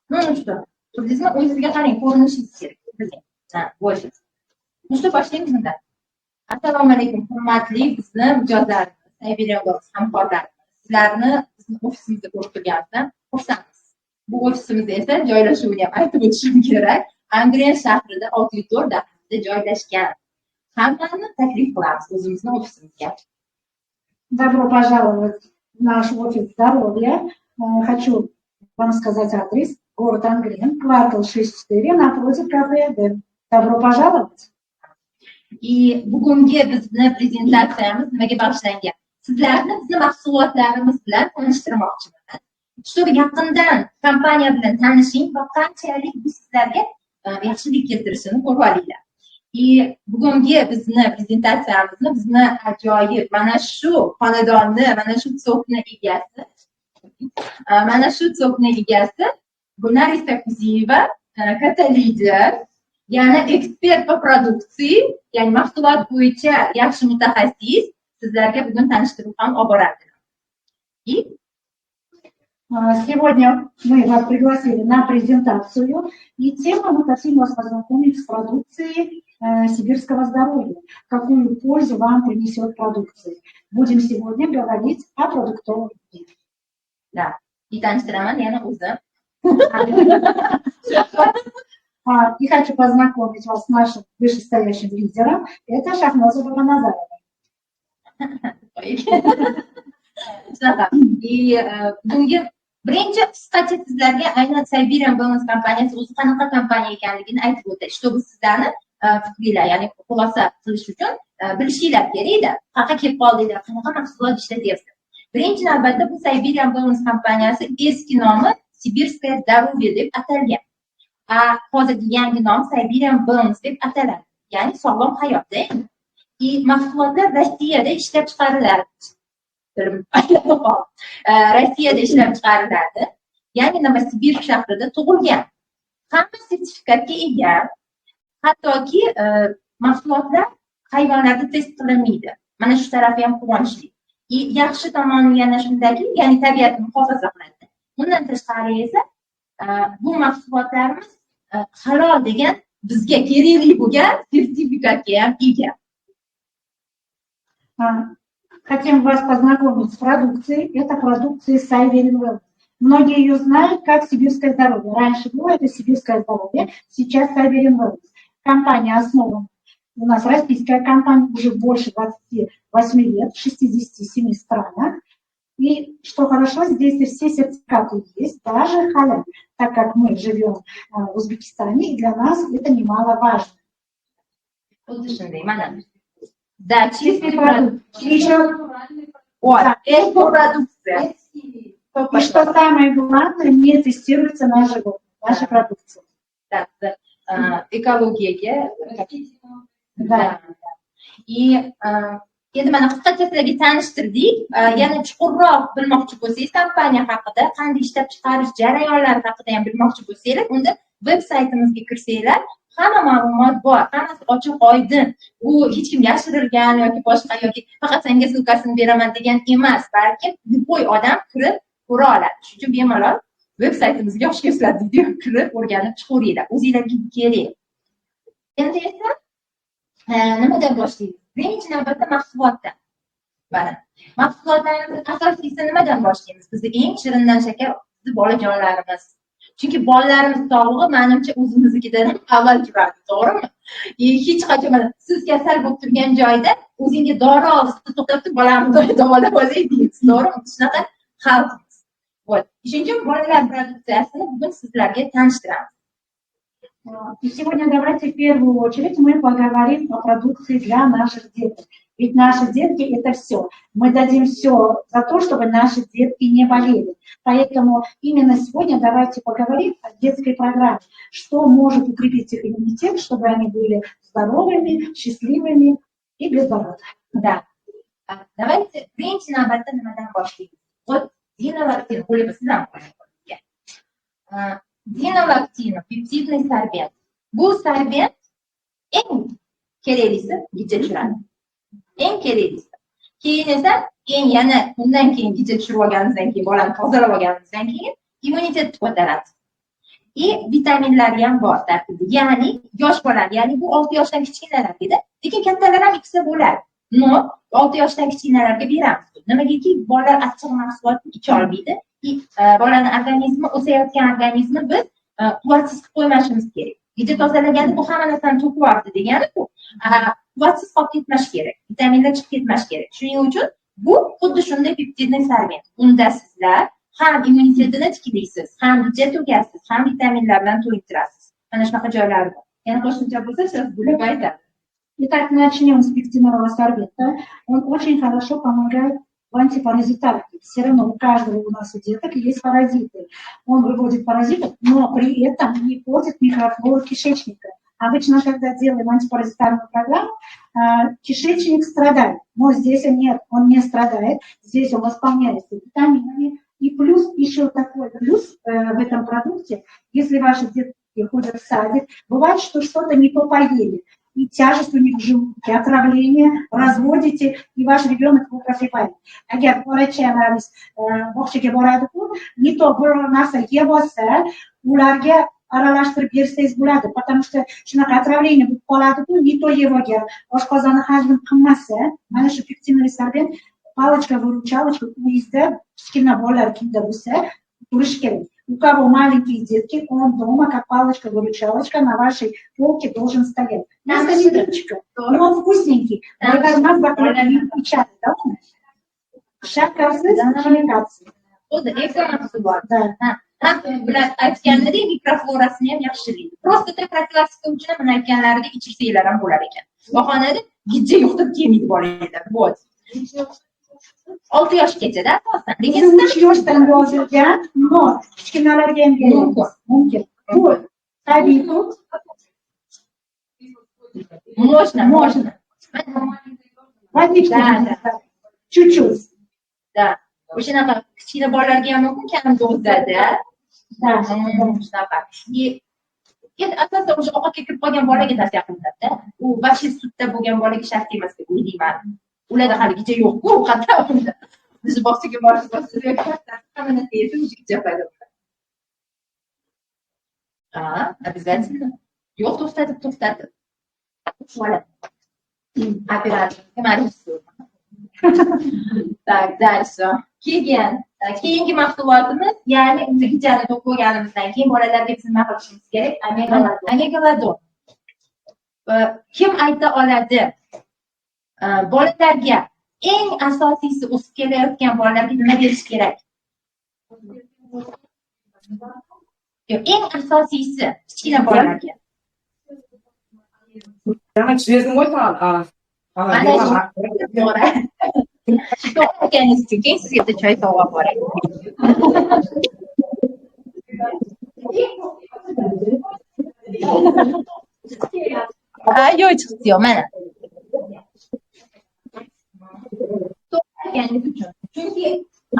Ну что, turizm o'zizga qarang, ko'rinishingiz kerak. Bo'ldi. Ну что, boshlaymiz. Assalomu alaykum, hurmatli bizni mijozlarimiz, Siberian Wellness hamkorlarimiz. Sizlarni bizni ofisimizda ko'rib turganimizdan xursandmiz. Bu ofisimizda esa joylashuvini ham aytib o'tishim kerak. Angren shahrida 604 daqiqada joylashgan. Hammani taklif qilamiz o'zimizni ofisimizga. Добро пожаловать в наш офис здоровья. Хочу вам сказать адрес. Город Ангрен, квартал 64, напротив кафе «Эдем». Добро пожаловать. И bugungi bizni prezentatsiyamiz nimaga bag'ishlangan? Sizlarni bizni mahsulotlarimiz bilan tanishtirmoqchiman. Чтобы yaqindan kompaniya bilan tanishing va qanchalik bu sizlarga yaxshilik keltirishini ko'rib olinglar. И bugungi bizni prezentatsiyamizni bizni ajoyib mana shu xonadonni, mana shu tsokni egasi Gulnar Istakuziyeva, katta lider, ya'ni ekspert po produksiya, ya'ni mahsulot bo'yicha yaxshi mutaxassis sizlarga bugun tanishtirib ham olib boradilar. И сегодня мы вас пригласили на презентацию, и тему мы хотим вас познакомить с продукцией сибирского здоровья. Какую пользу вам принесет продукция? Будем сегодня говорить о продуктовом виде. Да, и таnishtiraman yana o'zim. И хочу познакомить вас с нашим вышестоящим лидером. Это Шахноза Бабаназарова. И bugungi birinchi qisqacha sizlarga aynan Siberian Wellness kompaniyasi o'zi qanaqa kompaniya ekanligini aytib o'tay. Чтобы sizlarni fikringlar, ya'ni xulosa qilish uchun bilishinglar kerak-da. Qayerga kelib qoldinglar, qanaqa mahsulot ishlatyapsiz. Birinchi navbatda bu Siberian Wellness kompaniyasi eski nomi Sibirskое здоровье deb atalgan. Hozirgi yangi nom Siberian Wellness deb ataladi. Ya'ni sog'lom hayotda. Mahsulotlar Rossiyada ishlab chiqariladi. Rossiyada ishlab chiqariladi. Ya'ni Novosibirsk shahrida tug'ilgan. Hamma sertifikatga ega. Hattoki mahsulotlar hayvonlarda test qilinmaydi. Mana shu tarafi ham quvonchli. Yaxshi tomoni yana shundaki, ya'ni tabiatni muhofaza qiladi. Bundan tashqari esa bu mahsulotlarimiz halol degan bizga kerakli bo'lgan sertifikatga ham ega. Хотим вас познакомить с продукцией. Это продукция Siberian Wellness. Многие ее знают как Сибирское здоровье. Раньше было это Сибирское здоровье, сейчас Siberian Wellness. Компания основана, у нас российская компания, уже больше 28 лет, в 67 странах. И что хорошо, здесь все сертификаты есть, даже халяль, так как мы живем в Узбекистане, и для нас это немаловажно. Да, чистый продукт. Это продукция. И что самое главное, не тестируется на животных, наша продукция. Да, экология. Да. И endi mana qisqacha sizlarga tanishtirdik. Yana chuqurroq bilmoqchi bo'lsangiz, kompaniya haqida, qanday ishlab chiqarish jarayonlari haqida ham bilmoqchi bo'lsangiz, unda veb-saytimizga kirsanglar, hamma ma'lumot bor, hammasi ochiq oydin. Bu hech kim yashirilgan yoki boshqa yoki faqat senga ссылкасini beraman degan emas, balki любой odam kirib ko'ra oladi. Shuning uchun bemalol veb-saytimizga yosh keslar video kirib o'rganib chiqaveringlar. O'zingizlarga kerak. Endi esa nimadan boshlaymiz? Birinchi navbatda mahsulotdan. Mana mahsulotlarimiz asosiysi nimadan boshlaymiz? Bizning eng shirindan shakar bizni bolajonlarimiz. Chunki bolalarimiz sog'lig'i menimcha o'zimiznikidan avval turadi, to'g'rimi? Hech qachon siz kasal bo'lib turgan joyda o'zingga dori olishni to'xtatib bolamizni davolab olaylik deysiz, to'g'rimi? Shunaqa xalqimiz. Вот. Shuning uchun bolalar produksiyasini bugun sizlarga tanishtiramiz. И сегодня давайте в первую очередь мы поговорим о продукции для наших деток. Ведь наши детки – это все. Мы дадим все за то, чтобы наши детки не болели. Поэтому именно сегодня давайте поговорим о детской программе. Что может укрепить их иммунитет, чтобы они были здоровыми, счастливыми и безболезненными. Да. Давайте birinchi navbatda nimadan boshlaymiz. Вот Dinolaktin qo'li bizdan qo'yilgan. Dinolaktin peptidный sorbent. Bu sorbent eng keraklisi gijja tushiradi. Eng keraklisi. Keyin esa yana undan keyin kecha tushirib olganimizdan keyin bolani tozalab olganimizdan keyin immunitetni ko'taradi. Vitaminlari ham bor tarkibida. Ya'ni yosh bolalar, ya'ni bu 6 yoshdan kichkinalar edi. Lekin kattalar ham ikkisi bo'ladi. No, 6 yoshdan kichkinalarga beramiz. Nimagaki bolalar achchiq mahsulotni icha olmaydi. Bolaning organizmi, o'sayotgan organizmi biz quvvatsiz qilib qo'ymashimiz kerak. Kecha tozalaganda bu hamma narsani to'kib yubordi degani-ku. Quvvatsiz qolib ketmash kerak. Vitaminlar chiqib ketmash kerak. Shuning uchun bu xuddi shunday peptidli ferment. Unda sizlar ham immunitetini tiklaysiz, ham hujjat to'gasiz, ham vitaminlar bilan to'yintirasiz. Mana shunaqa joylari bor. Yana qo'shimcha bo'lsa, siz bo'lib aytadi. Итак, начнем с пектинового сорбента. Он очень хорошо помогает в антипаразитарке. Все равно у каждого у нас у деток есть паразиты. Он выводит паразитов, но при этом не портит микрофлору кишечника. Обычно, когда делаем антипаразитарную программу, кишечник страдает. Но здесь нет, он не страдает. Здесь он восполняется витаминами. И плюс, еще такой плюс в этом продукте, если ваши детки ходят в садик, бывает, что что-то не то поели. И тяжесть у них в желудке, отравление, разводите, и ваш ребенок его прозревает. Agar borachalarimiz bog'chaga boradi-ku, не то bir narsa yeb olsa, ularga aralashtirib bersangiz bo'ladi, потому что shunaqa отравление bo'lib qoladi-ku, не то yeb olgan, oshqozoni hajm qilmasa, mana shu pektinovый sorbent палочка-выручалочка uyingizda kichkina bolalar kimda bo'lsa, turishi kerak. У кого маленькие детки, он дома, как палочка-выручалочка, на вашей полке должен стоять. Несколько литричка, но он вкусненький. Только нас бактерии печатают, да? Шаkarsiz химикация. Bilan aytganlaridek mikroflorasini ham yaxshilaydi. Просто так профилактика uchun mana aytganlaridek ichirsanglar ham bo'lar ekan. Bahonada gijja yo'qdib kelmaydi bolalar. Вот. 6 yoshgacha-da asosan. Lekin 3 yoshdan yozilgan, но kichkinalarga ham kerak. Mumkin. Bu tabiiy tut. Можно. Водичку. Чуть-чуть. Да. O'shanaqa kichkina bolalarga ham mumkin, kam dozada. Да. Shunaqa. Endi asosan o'sha ovqatga kirib qolgan bolaga tavsiya qilinadi-da. U вообще sutda bo'lgan bolaga shart emas deb o'ylayman. Ularda haligacha yo'q-ku, ovqatda unda. Biz bog'chaga borib bostirib hamma narsa yesa o'shaga paydo bo'ladi. Обязательно. Yo'q, to'xtatib. Voilà. Operatsiya. Kemalisiz. Так, дальше. Keyingi mahsulotimiz, ya'ni gijani to'kib qo'yganimizdan keyin bolalarga biz nima qilishimiz kerak? Omegaladon. Kim ayta oladi? Bolalarga eng asosiysi o'sib kelayotgan bolalarga nima berish kerak? Eng asosiysi kichkina bolalarga. Demak, so'zim o'tadi. To'g'ri keyin sizga bitta choy sovg'a boray. Yo'q, chiqdi, mana. To'g'ri uchun. Chunki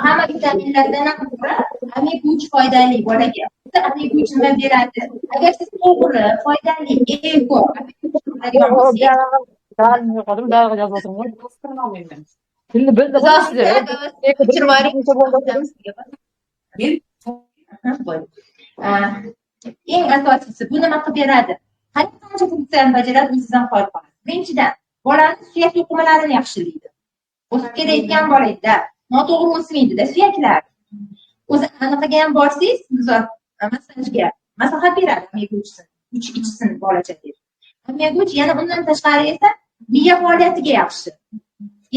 hamma vitaminlardan ham ko'ra omega 3 foydali bolaga. Omega 3 nima beradi? Agar siz to'g'ri, foydali, eko Dal yo'qodim, dalga yozib o'tirdim. Qo'stirib olmayman. Tilni bildi. Eng asosiysi bu nima qilib beradi? Qancha funksiyani bajaradi, o'zidan qolib qoladi. Birinchidan, bolaning suyak to'qimalarini yaxshilaydi. O'sib kelayotgan bolada noto'g'ri o'smaydi-da suyaklar. O'zi anaqaga ham borsangiz, massajga maslahat beradi omega 3 ichsin bolacha deb. Omega 3 yana undan tashqari esa miya faoliyatiga yaxshi.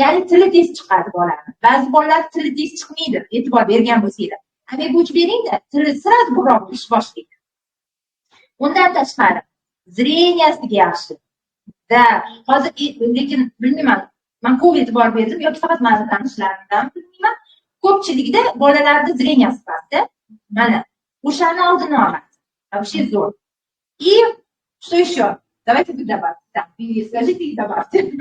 Ya'ni tili tez chiqadi bolaning. Ba'zi bolalar tili tez chiqmaydi, e'tibor bergan bo'lsanglar. Omega 3 bering-da, tili sirasi burroq ish boshlaydi. Undan tashqari zreniyasiga yaxshi. Da, hozir lekin bilmayman, men ko'p e'tibor berdim yoki faqat ma'zi tanishlarimdan bilmayman. Ko'pchilikda bolalarda zreniyasi past-da. Mana, o'shani oldini oladi. Вообще zo'r. И что еще? Давайте вы добавьте. Так, скажите и добавьте.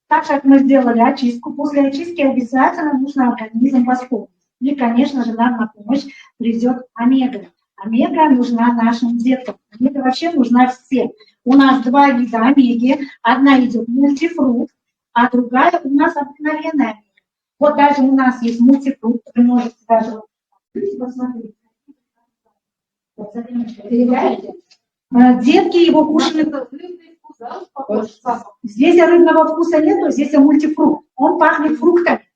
Так как мы сделали очистку, после очистки обязательно нужно организм восполнить. И, конечно же, нам на помощь придет омега. Омега нужна нашим деткам. Омега вообще нужна всем. У нас 2 вида омеги. Одна идет мультифрукт, а другая у нас обыкновенная. Вот даже у нас есть мультифрукт, вы можете даже посмотреть. Детки его кушают. Здесь рыбного вкуса нету, здесь мультифрукт. Он пахнет фруктами.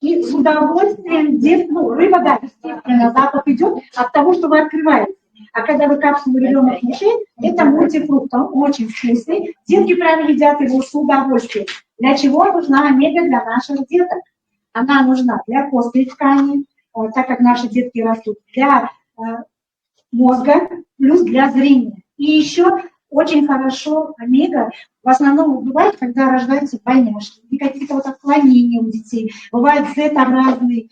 И с удовольствием рыба, да, естественно, запах идет от того, что вы открываете. А когда вы капсулу ребенок кушает, это мультифрукт, он очень вкусный. Детки прям едят его с удовольствием. Для чего нужна омега для наших деток? Она нужна для костной ткани, так как наши детки растут, для мозга, плюс для зрения. И еще очень хорошо омега, в основном бывает, когда рождаются двойняшки, и какие-то вот отклонения у детей, бывают Z-образные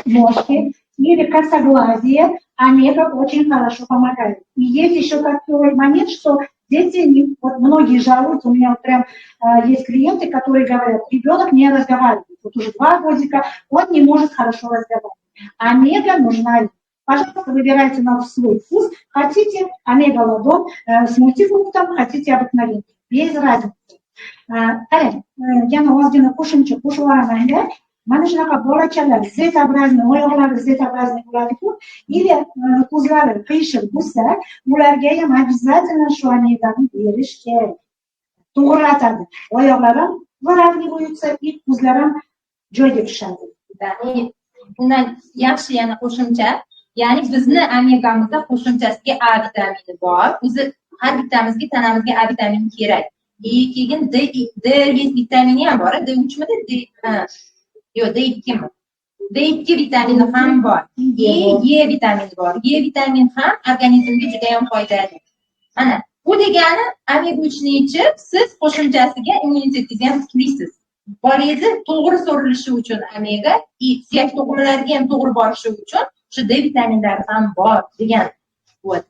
ножки или косоглазие, омега очень хорошо помогает. И есть еще такой момент, что дети, многие жалуются, у меня вот прям есть клиенты, которые говорят, ребенок не разговаривает, вот уже 2 годика, он не может хорошо разговаривать. Омега нужна. Пожалуйста, выбирайте на свой вкус. Хотите омега-ладон с мультифруктом, хотите обыкновенный. Без разницы. Yana ozgina qo'shimcha qo'shib yuboraman-da. Mana shunaqa bolachalar Z-образный, oyoqlari Z-образный bo'ladi-ku, или ko'zlari qiyshiq bo'lsa, ularga ham обязательно shu omegani berish kerak. To'g'rilatadi. Oyoqlari ham выравниваются bo'yutsa, и ko'zlari ham joyiga tushadi. Undan yaxshi yana qo'shimcha, ya'ni bizni omegamizda qo'shimchasiga A vitamini bor. O'zi har bittamizga tanamizga A vitamini kerak. Keyin D vitamini ham bor. D3mi? Yo'q, D2mi? D2 vitamini ham bor. E vitamini bor. E vitamini ham organizmga juda ham foydali. Mana, bu degani omega 3 ni ichib, siz qo'shimchasiga immunitetingizni ham tiklaysiz. Bolangizni to'g'ri so'rilishi uchun omega, suyak to'qimalariga ham to'g'ri borishi uchun shu D vitaminlari ham bor degan. Вот.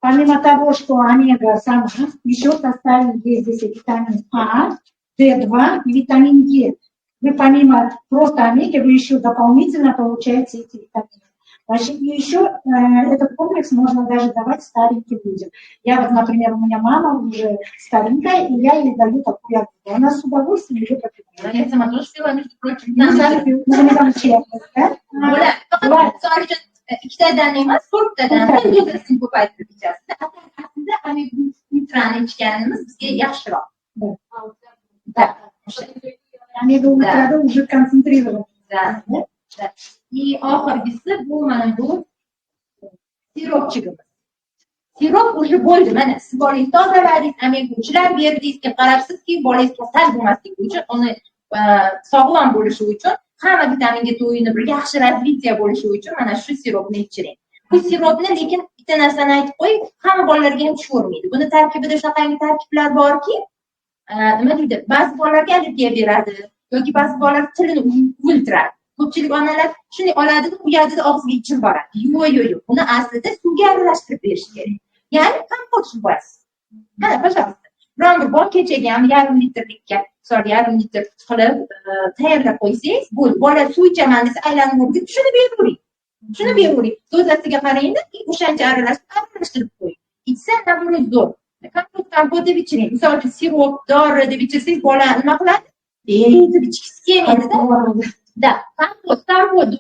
Помимо того, что омега сама, еще в составе есть здесь витамин А, D2 и витамин Е. Вы помимо просто омеги, вы еще дополнительно получаете эти витамины. Значит, и еще этот комплекс можно даже давать стареньким людям. Я вот, например, у меня мама уже старенькая, и я ей даю такую омегу. Она с удовольствием ее попивает. Я сама тоже пила, между прочим. Мы там честность, да? Sadece 2 tadan emas, 4 tadan dozasini ko'paytirib ichasiz. Aslida omega nitran ichganimiz bizga yaxshiroq. Да. Омега ультрада уже концентрирована. Да. И oxirgisi bu mana bu sirop. Sirop уже bo'ldi. Mana siz bolangizni tozaladingiz, omega 3lar berdingiz, qarabsizki, bolangiz kasal bo'lmasligi uchun, uni sog'lom bo'lishi uchun, hamma vitaminga to'yinib bir yaxshi razvitiya bo'lishi uchun mana shu siropni ichiring. Bu siropni lekin bitta narsani aytib qo'y, hamma bolalarga ham tushavermaydi. Buni tarkibida shunaqangi tarkiblar borki, nima deydi, ba'zi bolalarga allergiya beradi yoki ba'zi bolalar tilini o'ldiradi. Ko'pchilik onalar shuni oladi, quyadi, og'ziga ichib boradi. Yo'q. Buni aslida suvga aralashtirib berish kerak. Ya'ni kompot suv. Mana, пожалуйста. Biron bir bor kechaga ham yarim litrlikka, yarim litr qilib tayyorlab qo'ysangiz, bo'ldi. Bola suv ichaman desa, aylanib o'rgib, shuni beravering. Dozasiga qarangda, o'shancha aralashtirib qo'ying. Ichsa, namurat zo'r. Kompot deb ichiring. Misol uchun sirop, dori deb ichsangiz, bola nima qiladi? Deb ichgisi kelmaydi-da. Да, kompot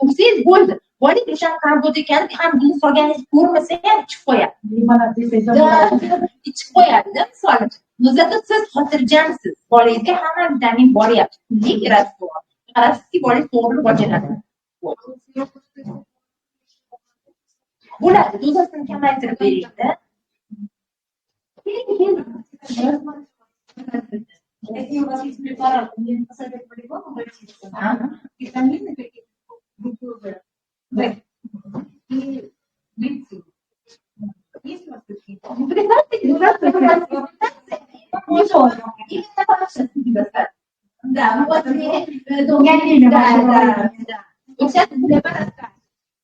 ursangiz bo'ldi. Bolang o'sha kompot ekanini ham buni solganingizni ko'rmasa ham ichib qo'yadi. Limonad desangiz, ichib qo'yadi-da, misol uchun. Zato siz xotirjamsiz. Bolangizga hamma vitamin boryapti. Kunlik ratsion. Qarabsizki, bolangiz to'g'ri ochiladi. Bo'ladi, dozasini kamaytirib beringda. Если у вас есть препарат, мне посоветую по-любому обратиться. Витамины какие-то, группы В и глицин. Есть у вас какие-то? Да, ну вот сейчас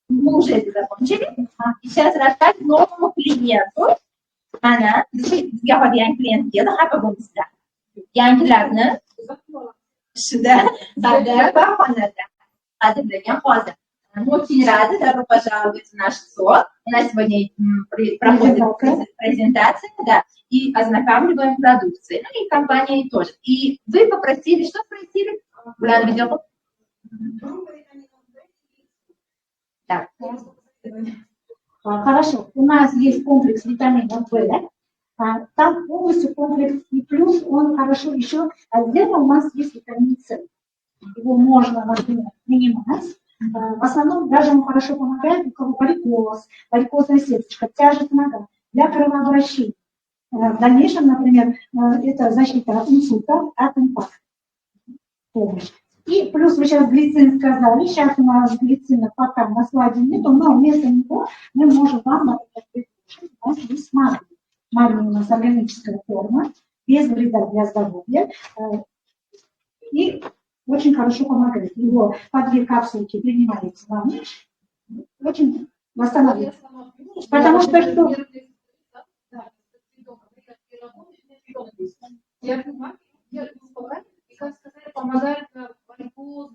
мы уже это закончили. И сейчас рассказать новому клиенту. Она, я подъем клиент, еду, а по бонусу. Yangilarni shida, sada va xonada qadrlagan hozir. Очень рада, добро пожаловать в наш СО. У нас сегодня проходит презентация, да, и ознакомливаем продукции. Ну и компания тоже. И вы попросили, что спросили? Уляна видела? Так. Хорошо, у нас есть комплекс витаминов В. Там полностью комплекс и плюс он хорошо еще. Отдельно у нас есть витамин С. Его можно, например, принимать. В основном даже он хорошо помогает, у кого варикоз, варикозная сеточка, тяжесть нога, для кровообращения. В дальнейшем, например, это защита от инсульта, от инфаркта. Помощь. И плюс вы сейчас глицин сказали, сейчас у нас глицина пока на слайде нету, но вместо него мы можем вам, например, у нас есть магний. Магний у нас органическая форма, без вреда для здоровья. И очень хорошо помогает. Его по 2 капсулки принимаете на ночь, очень восстанавливает. Потому что что? Я понимаю, и, как сказали, помогает варикоз,